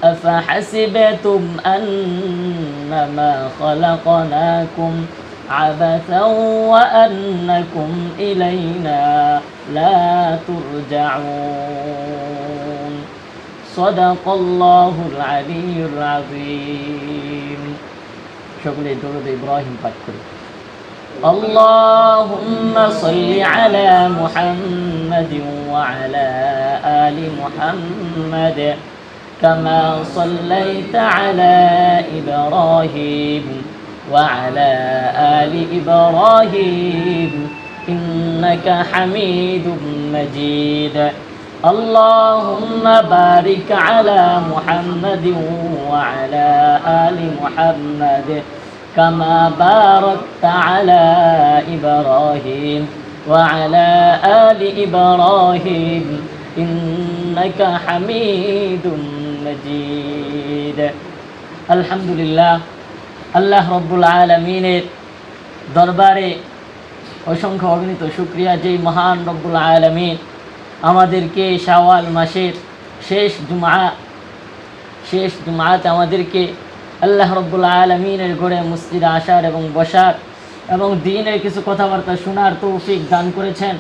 أفحسبتم أنما خلقناكم عبثا وأنكم إلينا لا ترجعون صدق الله العلي العظيم شكرا درود إبراهيم পাঠ اللهم صل على محمد وعلى آل محمد كما صليت على إبراهيم وعلى آل إبراهيم إنك حميد مجيد اللهم بارك على محمد وعلى آل محمد كما باركت على إبراهيم وعلى آل إبراهيم إنك حميد مجيد الحمد لله আল্লাহ রব্বুল আলামিনের দরবারে অসংখ্য অগণিত শুকরিয়া যে মহান রব্বুল আলামিন আমাদেরকে শাওয়াল মাসের শেষ জুমআতে আমাদেরকে আল্লাহ রব্বুল আলামিনের ঘরে মসজিদে আসার এবং বসার এবং দ্বীনের কিছু কথাবার্তা শোনার তৌফিক দান করেছেন।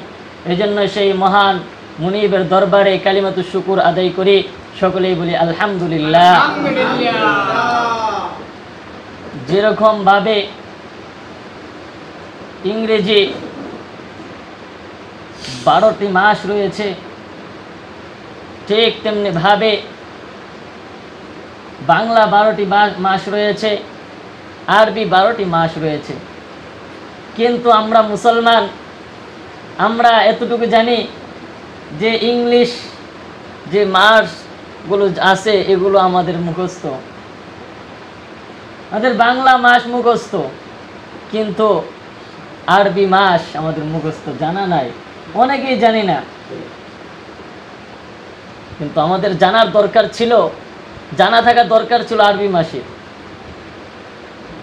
এজন্য সেই মহান মুনিবের দরবারে কালিমাতুশ শুকুর আদায় করি, সকলেই বলি আলহামদুলিল্লাহ। যেরকম ভাবে ইংরেজি 12টি মাস রয়েছে, ঠিক তেমনি ভাবে বাংলা 12টি মাস রয়েছে, আরবি 12টি মাস রয়েছে। কিন্তু আমরা মুসলমান, আমরা এতটুকু জানি যে ইংলিশ যে মাসগুলো আছে এগুলো আমাদের মুখস্থ, আমাদের বাংলা মাস মুখস্থ, কিন্তু আরবি মাস আমাদের মুখস্থ জানা নাই, অনেকেই জানি না। কিন্তু আমাদের জানার দরকার ছিল, জানা থাকা দরকার ছিল আরবি মাসের,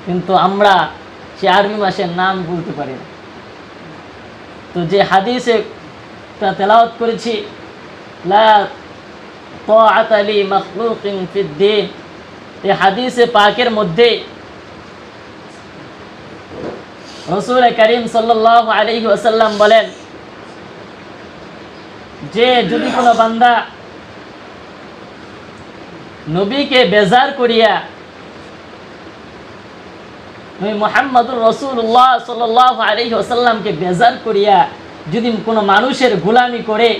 কিন্তু আমরা সে আরবি মাসের নাম বলতে পারি না। তো যে হাদিসে তেলাওয়াত করেছি, লা তাআতা লি মাখলুকিন ফিদ-দীন, এই হাদিসে পাকের মধ্যে রাসূল করিম সাল্লাল্লাহু আলাইহি ওয়াসাল্লাম বলেন যে যদি কোনো বান্দা নবীকে বেজার করিয়া, নবী মুহাম্মদুর রাসূলুল্লাহ সাল্লাল্লাহু আলাইহি ওয়াসাল্লামকে বেজার করিয়া যদি কোনো মানুষের গোলামি করে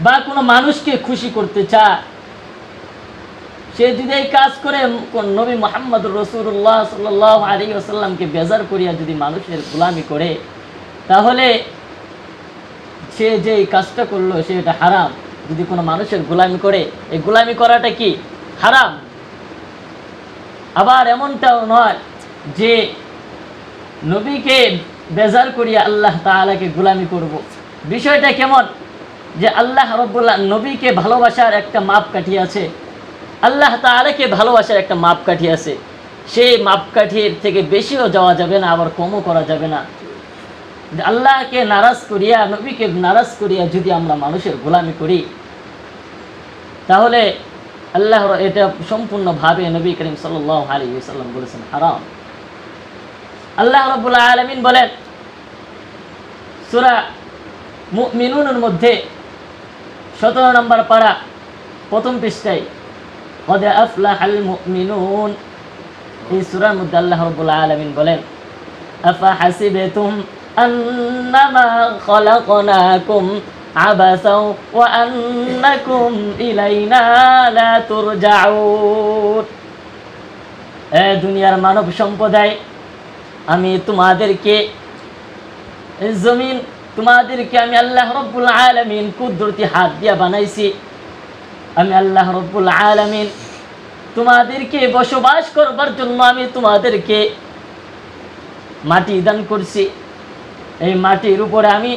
বা কোনো মানুষকে খুশি করতে চায়, সে যদি এই কাজ করে নবী মুহাম্মদুর রাসূলুল্লাহ সাল্লাল্লাহু আলাইহি ওয়াসাল্লামকে বেজার করিয়া যদি মানুষের গোলামি করে, তাহলে সে যে এই কাজটা করলো সেটা হারাম। যদি কোনো মানুষের গোলামি করে, এই গোলামি করাটা কি হারাম। আবার এমনটাও নয় যে নবীকে বেজার করিয়া আল্লাহ তাআলাকে গোলামি করব। বিষয়টা কেমন যে আল্লাহ রাব্বুল নবীকে ভালোবাসার একটা মাপকাঠি আছে, আল্লাহ তাআলাকে ভালোবাসার একটা মাপকাঠি আছে, সেই মাপকাঠির থেকে বেশিও যাওয়া যাবে না, আবার কমও করা যাবে না। আল্লাহকে নারাজ করিয়া, নবীকে নারাজ করিয়া যদি আমরা মানুষের গোলামি করি, তাহলে আল্লাহ এটা সম্পূর্ণভাবে নবী করিম সাল্লাল্লাহু আলাইহি ওয়াসাল্লাম বলেছেন হারাম। আল্লাহ রাব্বুল আলামিন বলেন সূরা মুমিনুনের মধ্যে 17 নম্বর পারা প্রথম পৃষ্ঠায়, قد أفلح المؤمنون, এই সূরার মধ্যে আল্লাহ রাব্বুল আলামিন বলেন أفحسبتم أنما خلقناكم عبثا وأنكم إلينا لا ترجعون। দুনিয়ার মানব সম্প্রদায়, আমি তোমাদেরকে জমিন, তোমাদেরকে আমি আল্লাহ রাব্বুল আলামিন কুদরতি হাত দিয়া বানাইছি। আমি আল্লাহ রাব্বুল আলামিন তোমাদেরকে বসবাস করবার জন্য আমি তোমাদেরকে মাটি দান করছি। এই মাটির উপরে আমি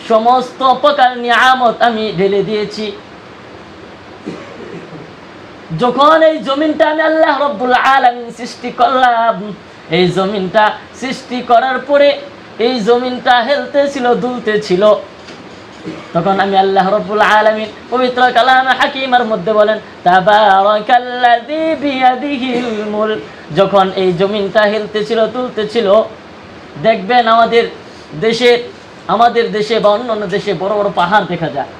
সমস্ত প্রকার নিয়ামত আমি ঢেলে দিয়েছি। যখন এই জমিনটা আমি আল্লাহ রাব্বুল আলামিন সৃষ্টি করলাম, এই জমিনটা সৃষ্টি করার পরে এই জমিনটা হেলতেছিল, দুলতেছিল, তখন আমি আল্লাহ রাব্বুল আলামিন পবিত্র কালামে হাকিমের মধ্যে বলেন তাবারাকাল্লাযী বিয়াদিহিল মুলক। যখন এই জমিনটা হিলতেছিল তুলতেছিল, দেখবেন আমাদের দেশে বা অন্যান্য দেশে বড় বড় পাহাড় দেখা যায়।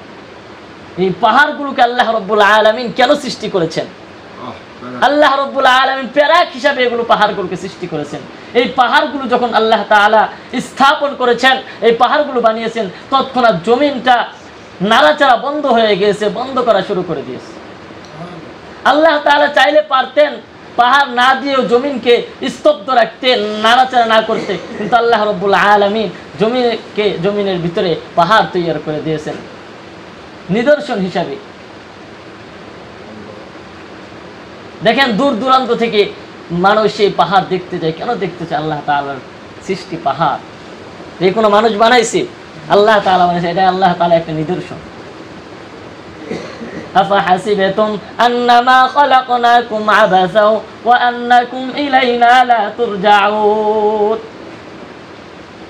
এই পাহাড়গুলোকে আল্লাহ রাব্বুল আলামিন কেন সৃষ্টি করেছেন? আল্লাহ রাব্বুল আলামিন পেরাক হিসাবে এগুলো পাহাড়গুলোকে সৃষ্টি করেছেন। এই পাহাড়গুলো যখন আল্লাহ তাআলা স্থাপন করেছেন, এই পাহাড়গুলো বানিয়েছেন, তৎক্ষণাৎ জমিনটা নাড়াচাড়া বন্ধ হয়ে গিয়েছে, বন্ধ করা শুরু করে দিয়েছে। আল্লাহ তাআলা চাইলে পারতেন পাহাড় না দিয়েও জমিনকে স্তব্ধ রাখতে, নাড়াচাড়া না করতে, কিন্তু আল্লাহ রাব্বুল আলামিন জমিনের ভিতরে পাহাড় তৈরি করে দিয়েছেন নিদর্শন হিসাবে। দেখেন দূর দূরান্ত থেকে মানুষ সেই পাহাড় দেখতে যায়। কেন দেখতে চায়? আল্লাহ তাআলার সৃষ্টি পাহাড়। এই কোনো মানুষ বানাইছে? আল্লাহ তাআলা বানাইছে। এটা আল্লাহ তাআলা একটা নিদর্শন। আফাহাসিবতুম আন্নামা খালাকনাকুম আবাসাও ওয়া আন্নাকুম ইলাইনা লা তুরজাউন।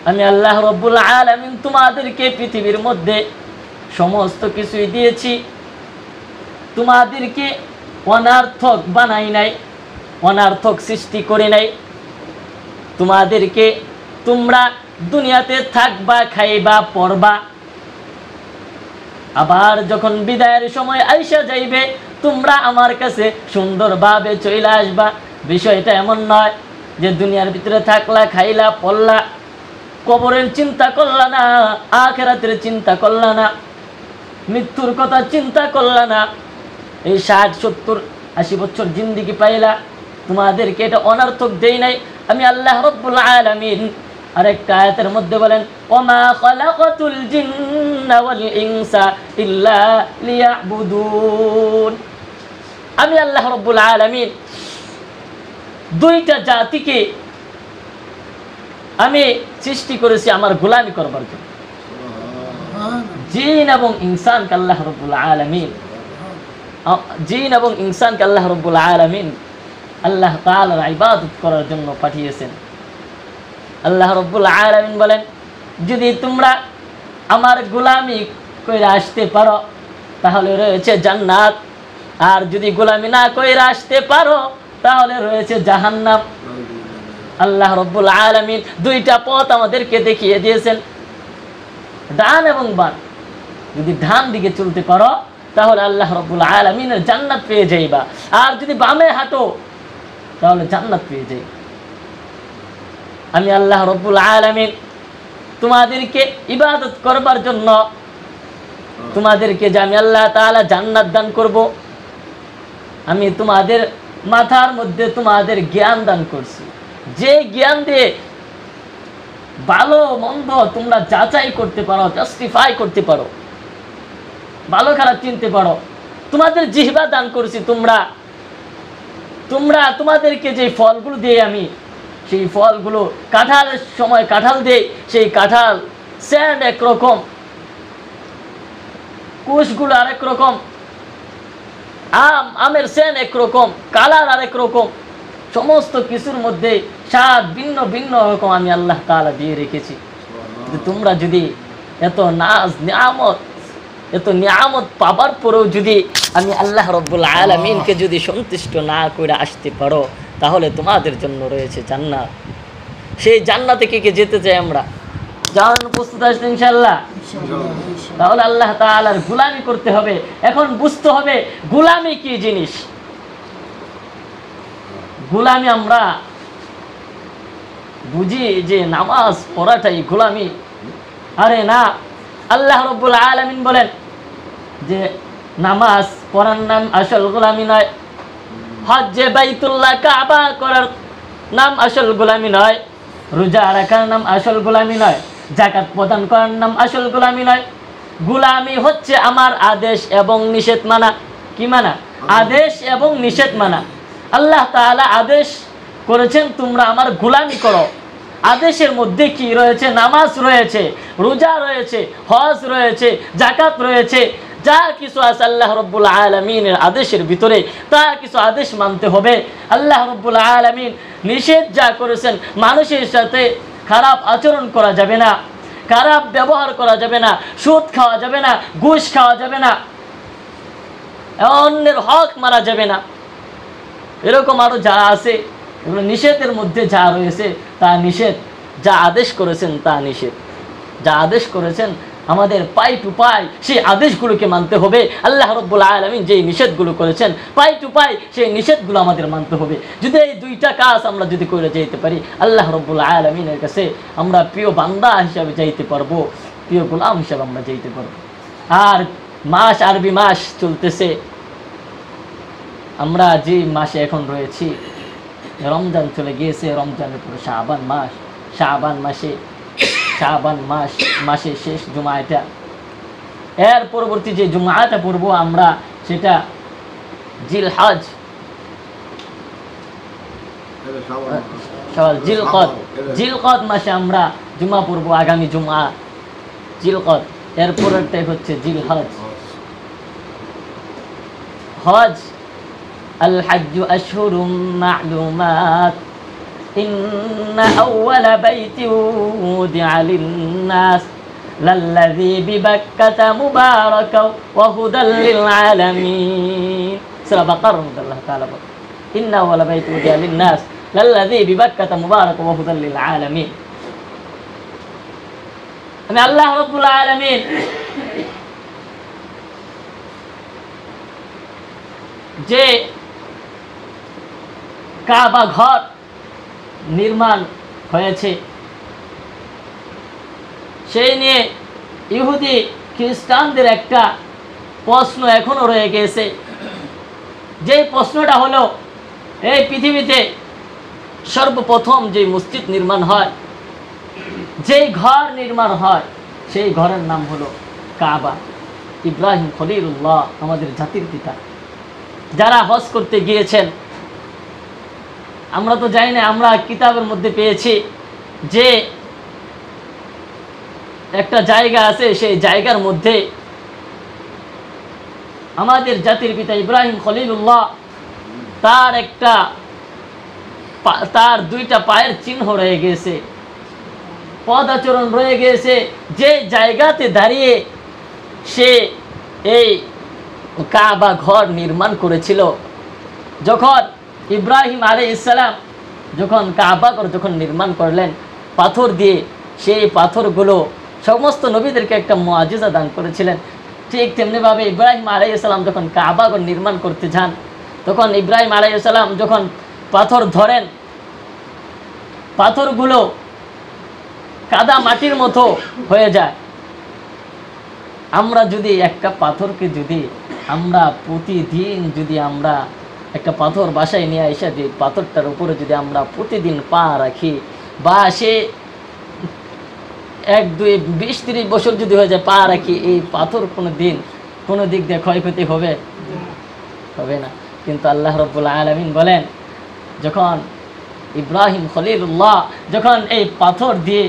আমি আল্লাহ রাব্বুল আলামিন তোমাদেরকে পৃথিবীর মধ্যে সমস্ত কিছুই দিয়েছি, তোমাদেরকে অনার্থক বানাই নাই, অনার্থক সৃষ্টি করে নাই। তোমাদেরকে তোমরা দুনিয়াতে থাকবা, খাইবা, পড়বা, আবার যখন বিদায়ের সময় আইসা যাইবে তোমরা আমার কাছে সুন্দরভাবে চলে আসবা। বিষয়টা এমন নয় যে দুনিয়ার ভিতরে থাকলা, খাইলা, পড়লা, কবরের চিন্তা করলা না, আখিরাতের চিন্তা করলা না, মৃত্যুর কথা চিন্তা করলা না, এই 60, 70, 80 বছর জিন্দেগি পাইলা, তোমাদেরকে এটা অনার্থক দেই নাই। আমি আল্লাহ রাব্বুল আলামিন আরেকটা আয়াতের মধ্যে বলেন ওমা খালাকাতুল জিন্না ওয়াল ইনসা ইল্লা লিয়াবুদুন। আমি আল্লাহ রাব্বুল আলামিন দুইটা জাতিকে আমি সৃষ্টি করেছি আমার গোলামি করবার জন্য। জিন এবং ইনসানকে আল্লাহ রাব্বুল আলামিন আল্লাহ তাআলার ইবাদত করার জন্য পাঠিয়েছেন। আল্লাহ রাব্বুল আলামিন বলেন যদি তোমরা আমার গোলামি কইরা আসতে পারো তাহলে রয়েছে জান্নাত, আর যদি গোলামি না কইরা আসতে পারো তাহলে রয়েছে জাহান্নাম। আল্লাহ রাব্বুল আলামিন দুইটা পথ আমাদেরকে দেখিয়ে দিয়েছেন, ডান এবং বাম। যদি ডান দিকে চলতে পারো তাহলে আল্লাহ রাব্বুল আলামিনের জান্নাত পেয়ে যাইবা, আর যদি বামে হাঁটো তাহলে জান্নাত পেয়ে যাইবা। আমি আল্লাহ রাব্বুল আলামিন তোমাদেরকে ইবাদত করবার জন্য তোমাদেরকে যে আমি আল্লাহ তাআলা জান্নাত দান করব, আমি তোমাদের মাথার মধ্যে তোমাদের জ্ঞান দান করছি, যে জ্ঞান দিয়ে ভালো মন্দ তোমরা যাচাই করতে পারো, জাস্টিফাই করতে পারো, ভালো খারাপ চিনতে পারো। তোমাদের জিহ্বা দান করছি, তোমরা তোমাদেরকে যে ফলগুলো দিয়ে আমি, সেই ফলগুলো কাঁঠালের সময় কাঁঠাল দেই, সেই কাঁঠাল স্যান্ড একরকম, কুশগুলো আরেক রকম, আমের স্যান্ড একরকম, কালার আরেক রকম, সমস্ত কিছুর মধ্যে স্বাদ ভিন্ন ভিন্ন রকম আমি আল্লাহ তাআলা দিয়ে রেখেছি। তোমরা যদি এত নিয়ামত পাবার পরেও যদি আমি আল্লাহ রাব্বুল আলামিনকে যদি সন্তুষ্ট না করে আসতে পারো তাহলে তোমাদের জন্য রয়েছে জান্নাত। সেই জান্নাতে কে যেতে চাই আমরা? যাওয়ার প্রস্তুত আছেন ইনশাআল্লাহ? তাহলে আল্লাহ তাআলার গোলামি করতে হবে। এখন বুঝতে হবে গোলামি কি জিনিস। গোলামি আমরা বুঝি যে নামাজ পড়াটাই গোলামি। আরে না, আল্লাহ রাব্বুল আলামিন বলেন যে নামাজ পড়ার নাম আসল গোলামি নয়, হজ্জে বাইতুল্লাহ কাবা করার নাম আসল গোলামি নয়, রোজা রাখার নাম আসল গোলামি নয়, যাকাত প্রদান করার নাম আসল গোলামি নয়। গোলামি হচ্ছে আমার আদেশ এবং নিষেধ মানা। কি মানা? আদেশ এবং নিষেধ মানা। আল্লাহ তাআলা আদেশ করেছেন তোমরা আমার গোলামি করো। আদেশের মধ্যে কি রয়েছে? নামাজ রয়েছে, রোজা রয়েছে, হজ রয়েছে, যাকাত রয়েছে, যা কিছু আছে আল্লাহ রাব্বুল আলামিনের আদেশের ভিতরে তা কিছু আদেশ মানতে হবে। আল্লাহ রাব্বুল আলামিন নিষেধ যা করেছেন, মানুষের সাথে খারাপ আচরণ করা যাবে না, খারাপ ব্যবহার করা যাবে না, সুদ খাওয়া যাবে না, ঘুষ খাওয়া যাবে না, অন্যের হক মারা যাবে না। এরকম আরো যা আছে এগুলো নিষেধের মধ্যে যা রয়েছে তা নিষেধ, যা আদেশ করেছেন তা নিষেধ। যা আদেশ করেছেন আমাদের পাই টু পাই সেই আদেশগুলোকে মানতে হবে। আল্লাহ রাব্বুল আলামিন যেই নিষেধগুলো করেছেন পাই টু পাই সেই নিষেধগুলো আমাদের মানতে হবে। যদি এই দুইটা কাজ আমরা যদি করে যেতে পারি, আল্লাহ রাব্বুল আলামিনের কাছে আমরা প্রিয় বান্দা হিসাবে যাইতে পারবো, প্রিয় গোলাম হিসাবে আমরা যাইতে পারবো। আর মাস, আরবি মাস চলতেছে, আমরা যে মাসে এখন রয়েছি, রমজান চলে গিয়েছে, রমজানের পরে শাবান মাস, শাবান মাসের শেষ জুমা এটা। এর পরবর্তী যে জুমাটা পড়বো আমরা সেটা জিলকদ মাসে আমরা জুমা পড়বো, আগামী জুমা জিলকদ। এর পরেরটাই হচ্ছে জিলহজ। হজ আল হাজ্জু আশহুরুম মা'লুমাত ইন্না আউওয়ালা বাইতিন উদিআ লিন-নাস লাল্লাযী বিবাক্কাতা মুবারাকাও ওয়া হুদাল লিল আলামিন। সূরা বাকারা আল্লাহ তাআলা বলেন, ইন্না আউওয়ালা বাইতিন উদিআ লিন-নাস লাল্লাযী বিবাক্কাতা মুবারাকাও ওয়া হুদাল লিল আলামিন। মানে আল্লাহ রাব্বুল আলামিন যে কাবা ঘর নির্মাণ হয়েছে সেই নিয়ে ইহুদি খ্রিস্টানদের একটা প্রশ্ন এখনো রয়ে গেছে। যে প্রশ্নটা হলো, এই পৃথিবীতে সর্বপ্রথম যে মসজিদ নির্মাণ হয়, যেই ঘর নির্মাণ হয়, সেই ঘরের নাম হলো কাবা। ইব্রাহিম খলিলুল্লাহ আমাদের জাতির পিতা, যারা হজ করতে গিয়েছেন, আমরা তো জানি না, আমরা কিতাবের মধ্যে পেয়েছি যে একটা জায়গা আছে, সেই জায়গার মধ্যে আমাদের জাতির পিতা ইব্রাহিম খলিলুল্লাহ তার দুইটা পায়ের চিহ্ন রয়ে গেছে, পদাচরণ রয়ে গেছে। যে জায়গাতে দাঁড়িয়ে সে এই কাবা ঘর নির্মাণ করেছিল, যখন ইব্রাহিম আলাইহিস সালাম যখন কাবা ঘর যখন নির্মাণ করলেন পাথর দিয়ে, সেই পাথরগুলো সমস্ত নবীদেরকে একটা মুআজিজা দান করেছিলেন। ঠিক তেমনিভাবে ইব্রাহিম আলাইহিস সালাম যখন কাবা ঘর নির্মাণ করতে যান, তখন ইব্রাহিম আলাইহিস সালাম যখন পাথর ধরেন, পাথরগুলো কাদা মাটির মতো হয়ে যায়। আমরা যদি একটা পাথরকে যদি আমরা প্রতিদিন যদি আমরা একটা পাথর বাসায় নিয়ে এসে যে পাথরটার উপরে যদি আমরা প্রতিদিন পা রাখি, বা সে 1, 2, 20, 30 বছর যদি হয়ে যায় পা রাখি, এই পাথর কোনো দিক দিয়ে ক্ষয়ক্ষতি হবে না। কিন্তু আল্লাহ রাব্বুল আলামিন বলেন, যখন ইব্রাহিম খলিলুল্লাহ যখন এই পাথর দিয়ে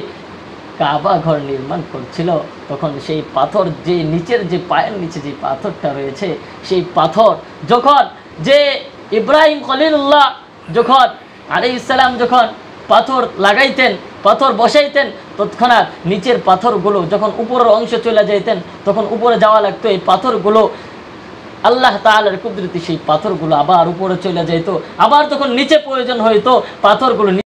কাবা ঘর নির্মাণ করছিল, তখন সেই পাথর যে নিচের যে পায়ের নিচে যে পাথরটা রয়েছে, সেই পাথর যখন যে ইব্রাহিম খলিলুল্লাহ যখন আলাইহিস সালাম যখন পাথর লাগাইতেন, পাথর বসাইতেন, তৎক্ষণাৎ নিচের পাথরগুলো যখন উপরের অংশ চলে যাইতেন, তখন উপরে যাওয়া লাগতো। এই পাথরগুলো আল্লাহ তাআলার কুদরতে সেই পাথরগুলো আবার উপরে চলে যেত, আবার তখন নিচে প্রয়োজন হইতো পাথরগুলো